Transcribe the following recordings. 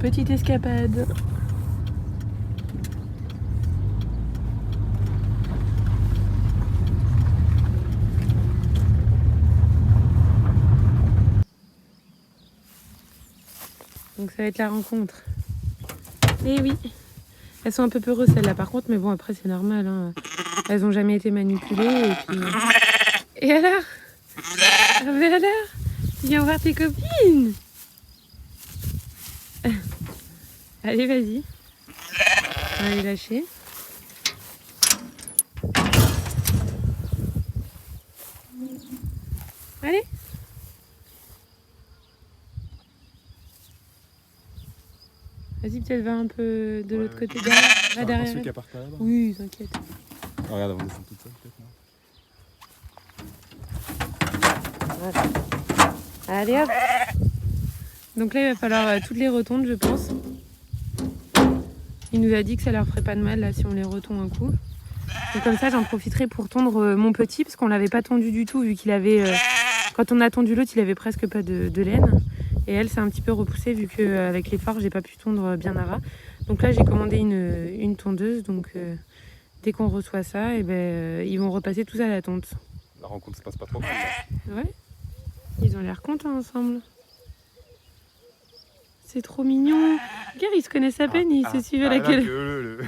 petite escapade. Donc ça va être la rencontre. Et oui, elles sont un peu peureuses celles-là par contre, mais bon après c'est normal. Hein. Elles ont jamais été manipulées et puis... Et alors? Ah ben alors? Viens voir tes copines. Allez vas-y. On va les lâcher. Allez. Vas-y, peut-être va un peu de l'autre côté. Derrière. Va derrière. Elle. Oui, t'inquiète. Oh, regarde, on descend toute seule peut-être. Voilà. Allez hop. Donc là, il va falloir toutes les retondre, je pense. Il nous a dit que ça leur ferait pas de mal là si on les retond un coup. Donc comme ça, j'en profiterai pour tondre mon petit parce qu'on l'avait pas tondu du tout vu qu'il avait. Quand on a tondu l'autre, il avait presque pas de laine. Et elle s'est un petit peu repoussée vu qu'avec l'effort, j'ai pas pu tondre bien à ras. Donc là, j'ai commandé une tondeuse. Donc dès qu'on reçoit ça, et ils vont repasser tout ça à la tonte. La rencontre se passe pas trop mal là. Ouais. Ils ont l'air contents ensemble. C'est trop mignon. Regarde, ils se connaissent à peine, ils se suivent à la queue.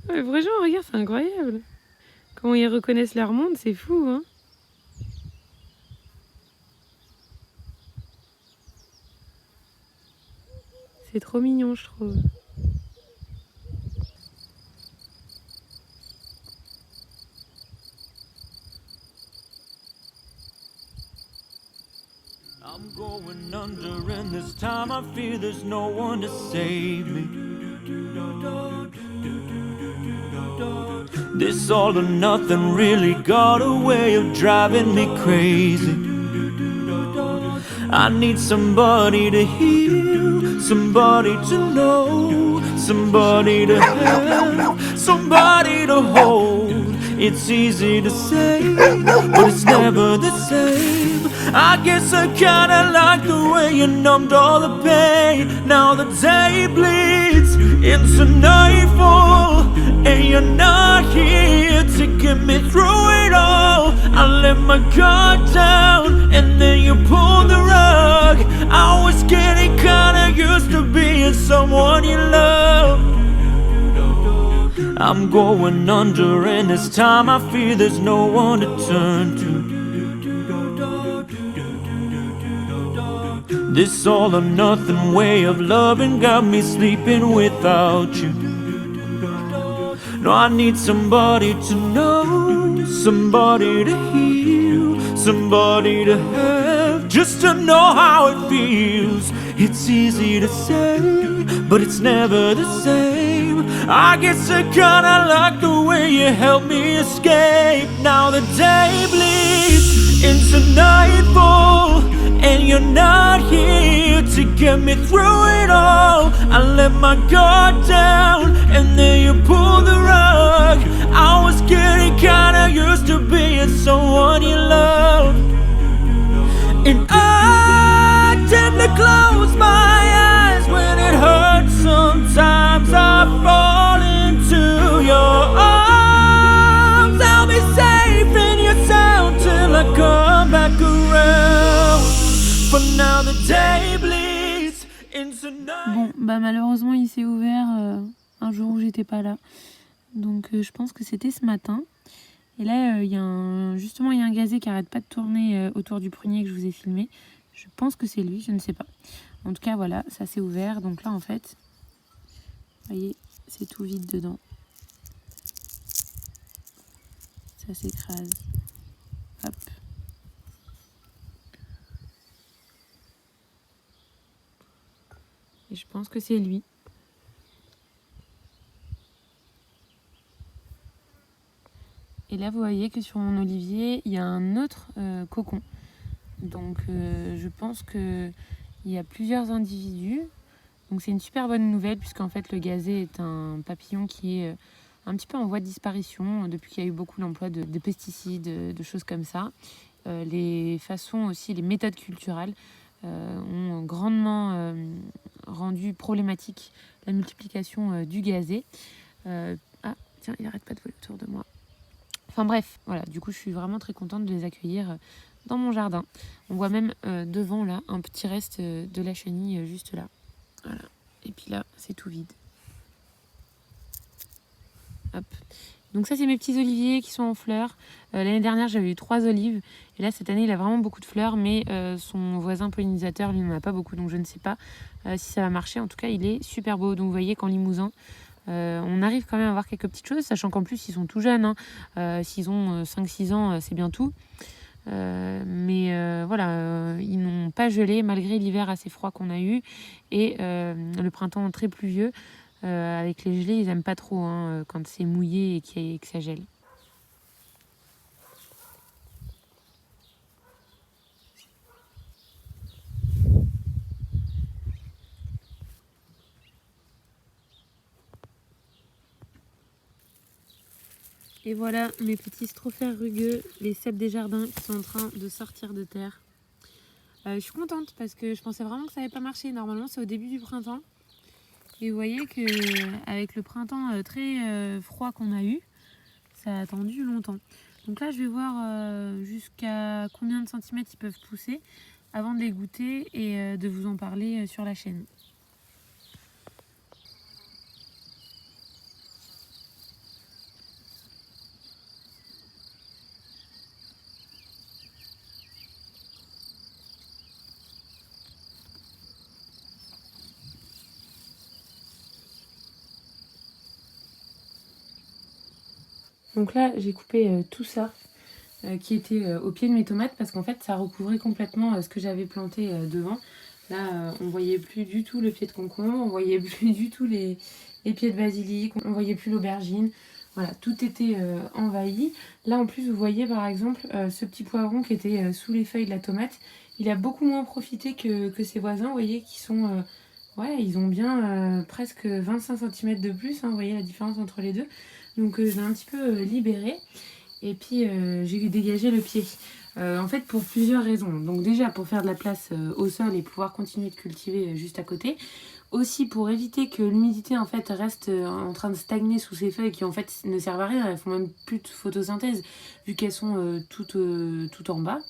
Ouais, franchement, regarde, c'est incroyable. Comment ils reconnaissent leur monde, c'est fou, hein. C'est trop mignon, je trouve. I'm going under and this time I fear there's no one to save me. This all or nothing really got a way of driving me crazy. I need somebody to heal, somebody to know, somebody to help, somebody to hold. It's easy to say, but it's never the same. I guess I kinda like the way you numbed all the pain. Now the day bleeds into nightfall, and you're not here to get me through it all. I let my guard down, and then you pulled the rug. I was getting kinda used to being someone you love. I'm going under and this time I fear there's no one to turn to. This all or nothing way of loving got me sleeping without you. No, I need somebody to know, somebody to heal, somebody to have, just to know how it feels. It's easy to say, but it's never the same. I guess I kinda like the way you help me escape. Now the day bleeds into nightfall, and you're not here to get me through it all. I let my guard down, and then you pulled the rug. I was getting kinda used to being someone you love, and I tend to close my eyes when it hurts. Sometimes I fall into your arms. I'll be safe in your sound till I come back around. But now the day bleeds into night. Bon, bah malheureusement, il s'est ouvert un jour où j'étais pas là. Donc je pense que c'était ce matin. Et là, justement, il y a un gazé qui arrête pas de tourner autour du prunier que je vous ai filmé. Je pense que c'est lui, je ne sais pas. En tout cas, voilà, ça s'est ouvert. Donc là, en fait, vous voyez, c'est tout vide dedans. Ça s'écrase. Hop. Et je pense que c'est lui. Et là, vous voyez que sur mon olivier, il y a un autre cocon. Donc, je pense qu'il y a plusieurs individus. Donc, c'est une super bonne nouvelle, puisqu'en fait, le gazé est un papillon qui est un petit peu en voie de disparition depuis qu'il y a eu beaucoup d'emplois de pesticides, de choses comme ça. Les façons aussi, les méthodes culturelles ont grandement rendu problématique la multiplication du gazé. Ah, tiens, il n'arrête pas de voler autour de moi. Enfin bref, voilà, du coup je suis vraiment très contente de les accueillir dans mon jardin. On voit même devant là un petit reste de la chenille juste là. Voilà. Et puis là, c'est tout vide. Hop. Donc ça, c'est mes petits oliviers qui sont en fleurs. L'année dernière, j'avais eu 3 olives. Et là, cette année, il a vraiment beaucoup de fleurs. Mais son voisin pollinisateur, lui, n'en a pas beaucoup. Donc je ne sais pas si ça va marcher. En tout cas, il est super beau. Donc vous voyez qu'en Limousin, on arrive quand même à avoir quelques petites choses. Sachant qu'en plus, ils sont tout jeunes. S'ils ont 5-6 ans, c'est bien tout. Mais voilà, ils n'ont pas gelé malgré l'hiver assez froid qu'on a eu. Et le printemps très pluvieux. Avec les gelées, ils n'aiment pas trop quand c'est mouillé et que ça gèle. Et voilà mes petits strophères rugueux, les cèpes des jardins qui sont en train de sortir de terre. Je suis contente parce que je pensais vraiment que ça n'allait pas marcher. Normalement, c'est au début du printemps. Et vous voyez qu'avec le printemps très froid qu'on a eu, ça a attendu longtemps. Donc là, je vais voir jusqu'à combien de centimètres ils peuvent pousser avant de les goûter et de vous en parler sur la chaîne. Donc là, j'ai coupé tout ça qui était au pied de mes tomates parce qu'en fait, ça recouvrait complètement ce que j'avais planté devant. Là, on voyait plus du tout le pied de concombre, on voyait plus du tout les pieds de basilic, on voyait plus l'aubergine. Voilà, tout était envahi. Là, en plus, vous voyez par exemple ce petit poivron qui était sous les feuilles de la tomate. Il a beaucoup moins profité que ses voisins, vous voyez, qui sont... ouais, ils ont bien presque 25 cm de plus, vous voyez la différence entre les deux. Donc je l'ai un petit peu libéré et puis j'ai dégagé le pied. En fait pour plusieurs raisons. Donc déjà pour faire de la place au sol et pouvoir continuer de cultiver juste à côté. Aussi pour éviter que l'humidité en fait reste en train de stagner sous ces feuilles qui en fait ne servent à rien. Elles font même plus de photosynthèse vu qu'elles sont toutes en bas.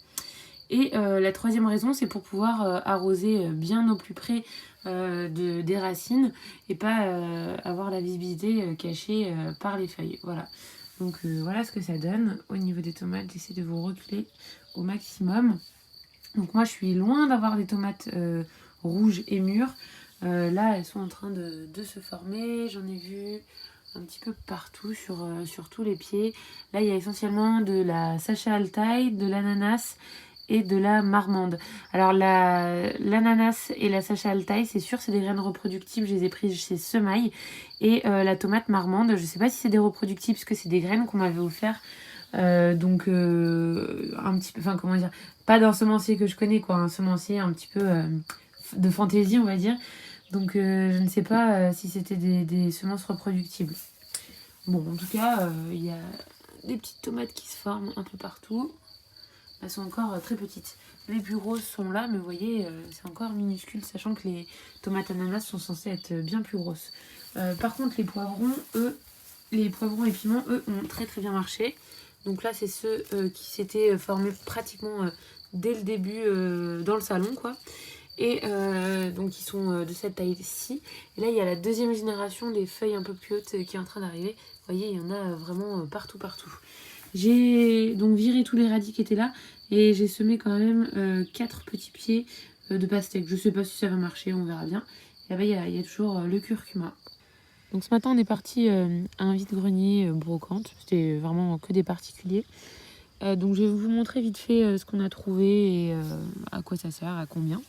Et la troisième raison, c'est pour pouvoir arroser bien au plus près des racines et pas avoir la visibilité cachée par les feuilles. Voilà. Donc voilà ce que ça donne. Au niveau des tomates, j'essaie de vous reculer au maximum. Donc moi, je suis loin d'avoir des tomates rouges et mûres. Là, elles sont en train de se former. J'en ai vu un petit peu partout sur tous les pieds. Là, il y a essentiellement de la Sacha Altaï, de l'ananas et de la marmande. Alors l'ananas et la Sacha Altaï, c'est sûr, c'est des graines reproductibles, je les ai prises chez Semaille. Et la tomate marmande, je sais pas si c'est des reproductibles, parce que c'est des graines qu'on m'avait offert. Donc un petit peu, enfin comment dire, pas d'un semencier que je connais, quoi, un semencier un petit peu de fantaisie, on va dire. Donc je ne sais pas si c'était des semences reproductibles. Bon, en tout cas, il y a des petites tomates qui se forment un peu partout. Elles sont encore très petites. Les plus grosses sont là, mais vous voyez, c'est encore minuscule, sachant que les tomates ananas sont censées être bien plus grosses. Par contre, les poivrons et piments, eux, ont très très bien marché. Donc là, c'est ceux qui s'étaient formés pratiquement dès le début dans le salon, quoi. Et donc, ils sont de cette taille-ci. Et là, il y a la deuxième génération des feuilles un peu plus hautes qui est en train d'arriver. Vous voyez, il y en a vraiment partout. J'ai donc viré tous les radis qui étaient là et j'ai semé quand même 4 petits pieds de pastèque. Je sais pas si ça va marcher, on verra bien. Et là-bas, il y a toujours le curcuma. Donc ce matin, on est parti à un vide-grenier brocante. C'était vraiment que des particuliers. Donc je vais vous montrer vite fait ce qu'on a trouvé et à quoi ça sert, à combien.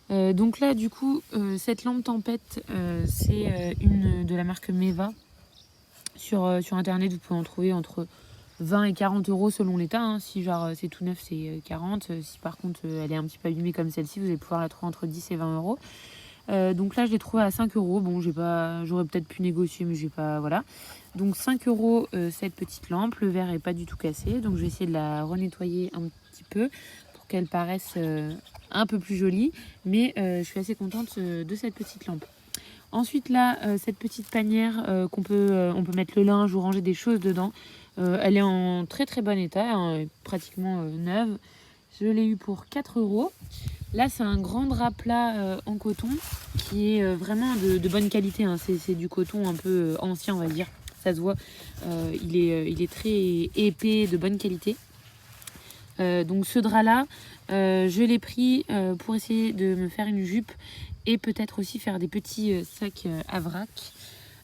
Donc là, du coup, cette lampe tempête, c'est une de la marque Meva. Sur internet, vous pouvez en trouver entre 20 et 40 euros selon l'état. Hein. Si genre c'est tout neuf, c'est 40. Si par contre elle est un petit peu abîmée comme celle-ci, vous allez pouvoir la trouver entre 10 et 20 euros. Donc là, je l'ai trouvé à 5 euros. Bon, j'aurais peut-être pu négocier, mais j'ai pas. Voilà. Donc 5 euros cette petite lampe. Le verre est pas du tout cassé. Donc je vais essayer de la renettoyer un petit peu pour pour qu'elle paraisse un peu plus jolie. Mais je suis assez contente de cette petite lampe. Ensuite là, cette petite panière on peut mettre le linge ou ranger des choses dedans. Elle est en très très bon état, hein, pratiquement neuve. Je l'ai eu pour 4 €. Là c'est un grand drap plat en coton qui est vraiment de bonne qualité, hein. C'est du coton un peu ancien on va dire, ça se voit. Il est très épais, de bonne qualité. Donc ce drap là, je l'ai pris pour essayer de me faire une jupe et peut-être aussi faire des petits sacs à vrac.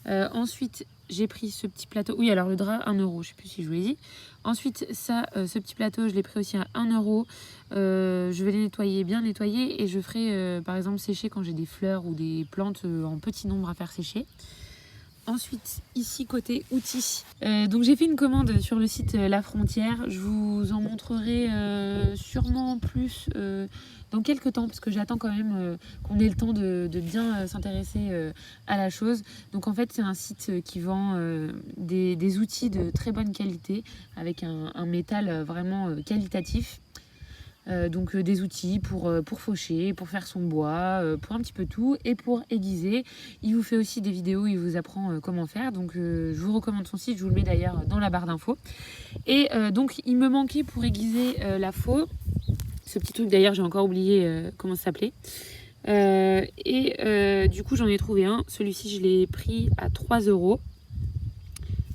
Ensuite j'ai pris ce petit plateau, oui alors le drap 1 €, je sais plus si je vous l'ai dit. Ensuite ça, ce petit plateau je l'ai pris aussi à 1 €. Je vais les nettoyer, bien nettoyer, et je ferai par exemple sécher quand j'ai des fleurs ou des plantes en petit nombre à faire sécher. Ensuite, ici côté outils, donc j'ai fait une commande sur le site La Frontière. Je vous en montrerai sûrement plus dans quelques temps, parce que j'attends quand même qu'on ait le temps de bien s'intéresser à la chose. Donc en fait c'est un site qui vend des outils de très bonne qualité avec un métal vraiment qualitatif. Donc des outils pour faucher, pour faire son bois, pour un petit peu tout, et pour aiguiser. Il vous fait aussi des vidéos, il vous apprend comment faire. Donc je vous recommande son site, je vous le mets d'ailleurs dans la barre d'infos. Et donc il me manquait pour aiguiser la faux, ce petit truc d'ailleurs j'ai encore oublié comment ça s'appelait. Du coup j'en ai trouvé un, celui-ci je l'ai pris à 3 €.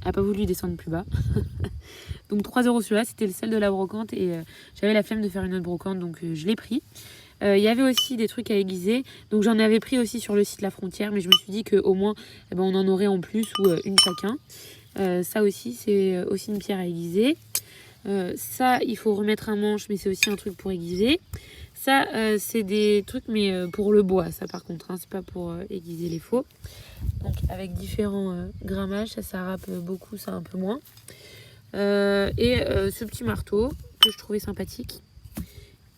Elle n'a pas voulu descendre plus bas. Donc 3 € celui-là, c'était celle de la brocante, et j'avais la flemme de faire une autre brocante, donc je l'ai pris. Il y avait aussi des trucs à aiguiser, donc j'en avais pris aussi sur le site La Frontière, mais je me suis dit qu'au moins on en aurait en plus, ou une chacun. Ça aussi c'est aussi une pierre à aiguiser. Ça il faut remettre un manche, mais c'est aussi un truc pour aiguiser. Ça c'est des trucs mais pour le bois, ça par contre, hein, c'est pas pour aiguiser les faux. Donc avec différents grammages, ça râpe beaucoup, ça un peu moins. Ce petit marteau que je trouvais sympathique.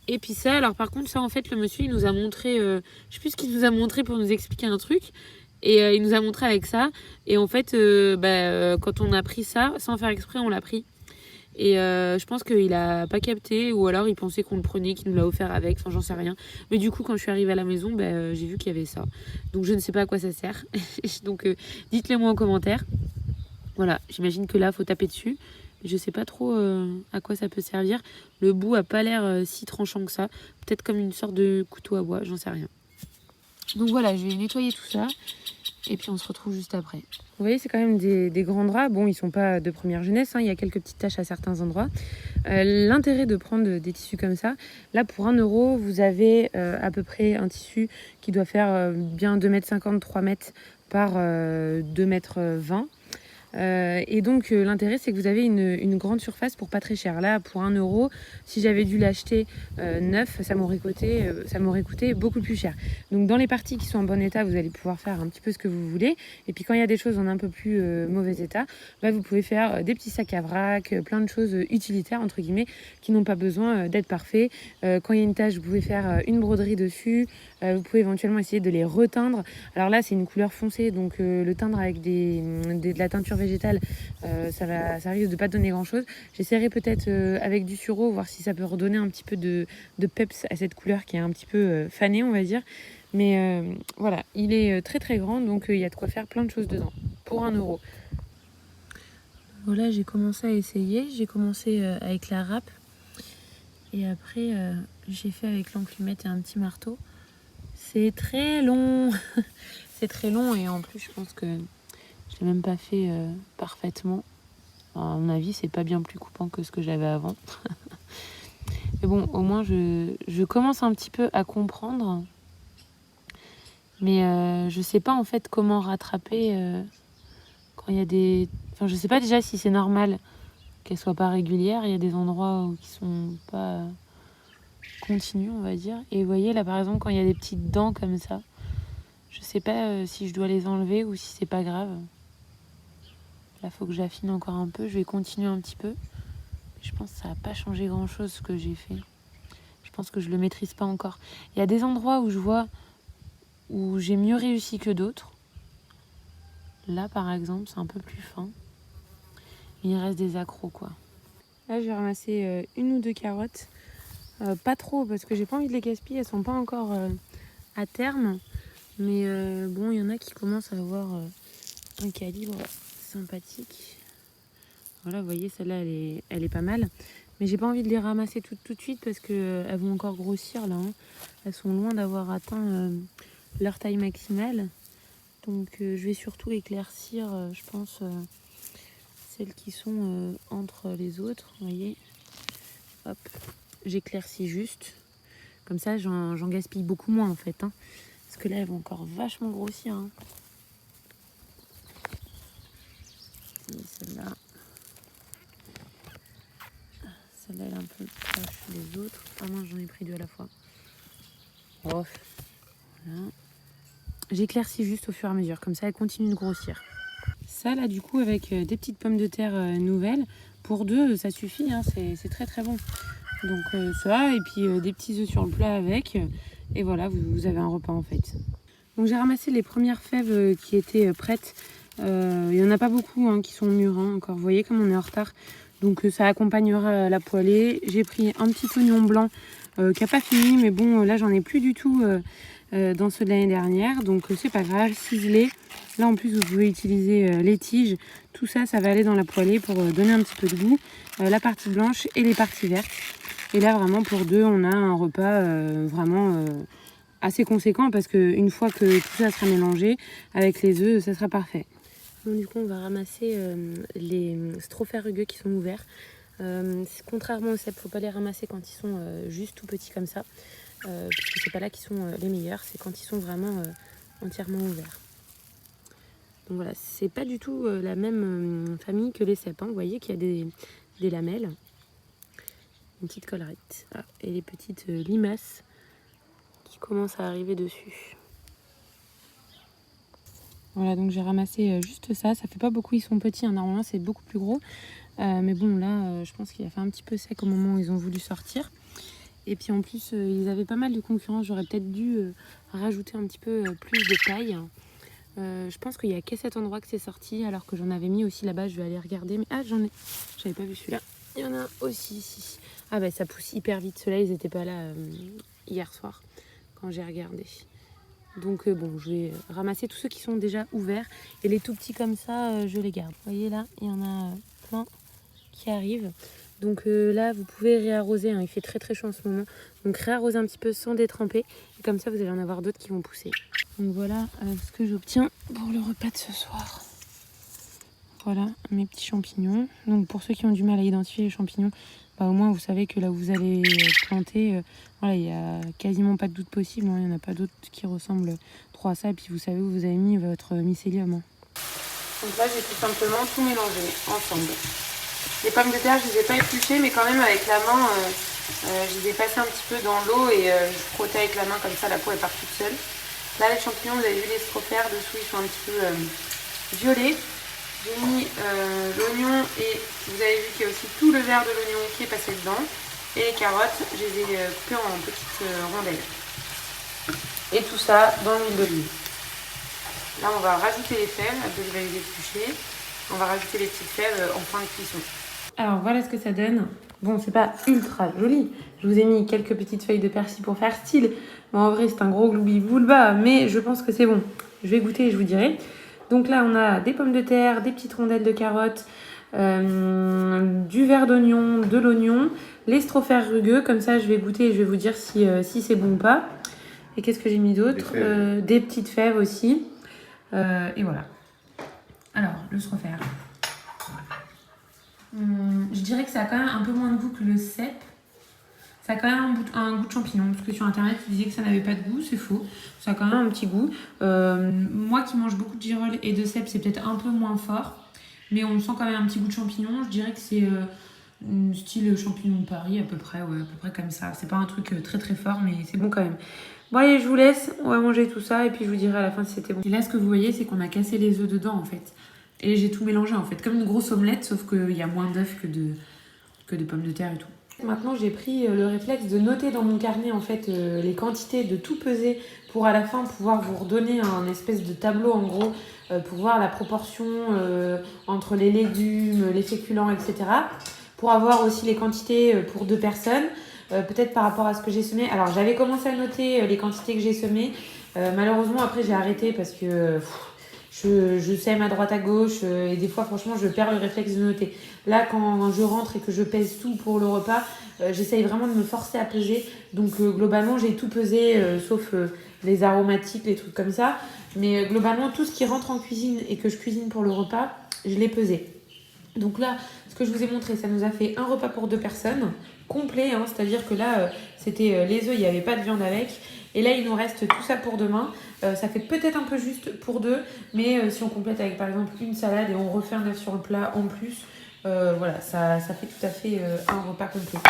Et puis ça, alors par contre ça en fait le monsieur il nous a montré, je sais plus ce qu'il nous a montré pour nous expliquer un truc, et il nous a montré avec ça, et en fait quand on a pris ça sans faire exprès on l'a pris, et je pense qu'il a pas capté, ou alors il pensait qu'on le prenait, qu'il nous l'a offert avec, enfin j'en sais rien. Mais du coup quand je suis arrivée à la maison j'ai vu qu'il y avait ça, donc je ne sais pas à quoi ça sert. Donc dites-le moi en commentaire. Voilà, j'imagine que là faut taper dessus. Je sais pas trop à quoi ça peut servir. Le bout a pas l'air si tranchant que ça. Peut-être comme une sorte de couteau à bois, j'en sais rien. Donc voilà, je vais nettoyer tout ça. Et puis on se retrouve juste après. Vous voyez, c'est quand même des grands draps. Bon, ils sont pas de première jeunesse, hein. Il y a quelques petites taches à certains endroits. L'intérêt de prendre des tissus comme ça, là pour 1 €, vous avez à peu près un tissu qui doit faire bien 2,50 m, 3 m par 2,20 m. Et donc l'intérêt c'est que vous avez une grande surface pour pas très cher. Là pour 1 €, si j'avais dû l'acheter neuf, ça m'aurait coûté beaucoup plus cher. Donc dans les parties qui sont en bon état, vous allez pouvoir faire un petit peu ce que vous voulez, et puis quand il y a des choses en un peu plus mauvais état, vous pouvez faire des petits sacs à vrac, plein de choses utilitaires entre guillemets qui n'ont pas besoin d'être parfaits. Quand il y a une tache, vous pouvez faire une broderie dessus. Vous pouvez éventuellement essayer de les reteindre. Alors là c'est une couleur foncée, donc le teindre avec de la teinture végétale, ça risque de pas donner grand chose. J'essaierai peut-être avec du sureau, voir si ça peut redonner un petit peu de peps à cette couleur qui est un petit peu fanée on va dire. Mais voilà, il est très très grand, donc il y a de quoi faire plein de choses dedans pour 1 €. Voilà, j'ai commencé à essayer. J'ai commencé avec la râpe, et après j'ai fait avec l'enclumettes et un petit marteau. C'est très long. C'est très long, et en plus je pense que je l'ai même pas fait parfaitement. Alors, à mon avis c'est pas bien plus coupant que ce que j'avais avant. Mais bon, au moins je commence un petit peu à comprendre. Mais je sais pas en fait comment rattraper quand il y a des... Enfin je sais pas déjà si c'est normal qu'elle soit pas régulière. Il y a des endroits qui sont pas continues on va dire. Et vous voyez là par exemple quand il y a des petites dents comme ça, je sais pas si je dois les enlever ou si c'est pas grave. Là faut que j'affine encore un peu. Je vais continuer un petit peu. Je pense que ça n'a pas changé grand chose ce que j'ai fait. Je pense que je le maîtrise pas encore. Il y a des endroits où je vois où j'ai mieux réussi que d'autres. Là par exemple c'est un peu plus fin. Il reste des accros quoi. Là j'ai ramassé une ou deux carottes. Pas trop, parce que j'ai pas envie de les gaspiller, elles sont pas encore à terme. Mais bon, il y en a qui commencent à avoir un calibre sympathique. Voilà, vous voyez, celle-là, elle est pas mal. Mais j'ai pas envie de les ramasser tout de suite parce qu'elles vont encore grossir là. Hein. Elles sont loin d'avoir atteint leur taille maximale. Donc je vais surtout éclaircir, je pense, celles qui sont entre les autres. Vous voyez, hop, j'éclaircis juste. Comme ça, j'en gaspille beaucoup moins en fait. Hein. Parce que là, elles vont encore vachement grossir. Hein. Et celle-là. Celle-là, elle est un peu proche des autres. Ah non, j'en ai pris 2 à la fois. Oh. Voilà. J'éclaircis juste au fur et à mesure. Comme ça, elle continue de grossir. Ça, là, du coup, avec des petites pommes de terre nouvelles, pour 2, ça suffit. Hein, c'est très, très bon. Donc ça, et puis des petits œufs sur le plat avec. Et voilà, vous avez un repas, en fait. Donc j'ai ramassé les premières fèves qui étaient prêtes. Il n'y en a pas beaucoup hein, qui sont mûres hein, encore. Vous voyez comme on est en retard. Donc ça accompagnera la poêlée. J'ai pris un petit oignon blanc qui n'a pas fini. Mais bon, là j'en ai plus du tout dans ceux de l'année dernière. Donc c'est pas grave, ciselé. Là en plus vous pouvez utiliser les tiges. Tout ça, ça va aller dans la poêlée pour donner un petit peu de goût. La partie blanche et les parties vertes. Et là vraiment pour 2, on a un repas vraiment... assez conséquent parce qu'une fois que tout ça sera mélangé avec les œufs, ça sera parfait. Donc du coup, on va ramasser les strophères rugueux qui sont ouverts. Contrairement aux cèpes, il ne faut pas les ramasser quand ils sont juste tout petits comme ça, puisque c'est pas là qu'ils sont les meilleurs, c'est quand ils sont vraiment entièrement ouverts. Donc voilà, c'est pas du tout la même famille que les cèpes. Hein. Vous voyez qu'il y a des lamelles, une petite collerette et les petites limaces qui commencent à arriver dessus. Voilà, donc j'ai ramassé juste ça. Ça fait pas beaucoup, ils sont petits. Hein. Normalement, c'est beaucoup plus gros. Mais bon, là, je pense qu'il a fait un petit peu sec au moment où ils ont voulu sortir. Et puis en plus, ils avaient pas mal de concurrence. J'aurais peut-être dû rajouter un petit peu plus de taille. Je pense qu'il y a qu'à cet endroit que c'est sorti, alors que j'en avais mis aussi là-bas. Je vais aller regarder. Mais j'avais pas vu celui-là. Il y en a aussi ici. Ah bah ça pousse hyper vite. Ceux-là, ils étaient pas là hier soir quand j'ai regardé. Donc bon, je vais ramasser tous ceux qui sont déjà ouverts. Et les tout petits comme ça, je les garde. Vous voyez là, il y en a plein qui arrivent. Donc là, vous pouvez réarroser. Hein, il fait très très chaud en ce moment. Donc réarroser un petit peu sans détremper. Et comme ça, vous allez en avoir d'autres qui vont pousser. Donc voilà ce que j'obtiens pour le repas de ce soir. Voilà mes petits champignons. Donc pour ceux qui ont du mal à identifier les champignons, bah, au moins vous savez que là où vous allez planter, voilà, il n'y a quasiment pas de doute possible. Hein, il n'y en a pas d'autres qui ressemblent trop à ça. Et puis vous savez où vous avez mis votre mycélium. Hein. Donc là j'ai tout simplement tout mélangé ensemble. Les pommes de terre je les ai pas épluchées, mais quand même avec la main je les ai passées un petit peu dans l'eau et je frottais avec la main comme ça, la peau elle part toute seule. Là les champignons, vous avez vu les strophères dessous, ils sont un petit peu violets. J'ai mis l'oignon et vous avez vu qu'il y a aussi tout le vert de l'oignon qui est passé dedans. Et les carottes, je les ai coupées en petites rondelles. Et tout ça dans l'huile d'olive. Là, on va rajouter les fèves. Après, je vais les éplucher. On va rajouter les petites fèves en fin de cuisson. Alors, voilà ce que ça donne. Bon, c'est pas ultra joli. Je vous ai mis quelques petites feuilles de persil pour faire style. Bon, en vrai, c'est un gros gloubi-boulba, mais je pense que c'est bon. Je vais goûter et je vous dirai. Donc là, on a des pommes de terre, des petites rondelles de carottes, du verre d'oignon, de l'oignon, les strophères rugueux. Comme ça, je vais goûter et je vais vous dire si c'est bon ou pas. Et qu'est-ce que j'ai mis d'autre ? Des petites fèves aussi. Et voilà. Alors, le strophère. Je dirais que ça a quand même un peu moins de goût que le cèpe. Ça a quand même un goût de champignon, parce que sur internet ils disaient que ça n'avait pas de goût, c'est faux. Ça a quand même un petit goût. Moi qui mange beaucoup de girolles et de cèpe, c'est peut-être un peu moins fort, mais on sent quand même un petit goût de champignon. Je dirais que c'est style champignon de Paris à peu près comme ça. C'est pas un truc très très fort, mais c'est bon quand même. Bon allez, je vous laisse, on va manger tout ça et puis je vous dirai à la fin si c'était bon. Et là ce que vous voyez, c'est qu'on a cassé les œufs dedans en fait. Et j'ai tout mélangé en fait, comme une grosse omelette, sauf qu'il y a moins d'œufs que de pommes de terre et tout. Maintenant, j'ai pris le réflexe de noter dans mon carnet en fait les quantités, de tout peser pour à la fin pouvoir vous redonner un espèce de tableau en gros pour voir la proportion entre les légumes, les féculents, etc. Pour avoir aussi les quantités pour 2 personnes. peut-être par rapport à ce que j'ai semé. Alors j'avais commencé à noter les quantités que j'ai semées. Malheureusement après j'ai arrêté parce que je sème à droite à gauche et des fois franchement je perds le réflexe de noter. Là quand je rentre et que je pèse tout pour le repas, j'essaye vraiment de me forcer à peser. Donc globalement j'ai tout pesé sauf les aromatiques, les trucs comme ça. Mais globalement tout ce qui rentre en cuisine et que je cuisine pour le repas, je l'ai pesé. Donc là, ce que je vous ai montré, ça nous a fait un repas pour 2 personnes, complet, hein, c'est-à-dire que là, c'était les œufs, il n'y avait pas de viande avec. Et là, il nous reste tout ça pour demain. Ça fait peut-être un peu juste pour 2, mais si on complète avec par exemple une salade et on refait un œuf sur le plat en plus, voilà, ça fait tout à fait un repas complet.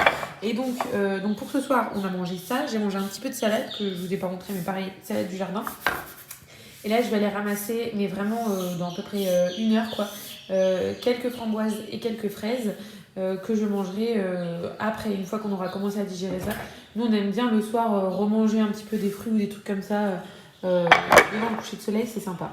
Et donc pour ce soir, on a mangé ça. J'ai mangé un petit peu de salade que je vous ai pas montré, mais pareil, salade du jardin. Et là, je vais aller ramasser, mais vraiment dans à peu près 1 heure, quoi. Quelques framboises et quelques fraises que je mangerai après, une fois qu'on aura commencé à digérer ça. Nous, on aime bien le soir remanger un petit peu des fruits ou des trucs comme ça devant le coucher de soleil, c'est sympa.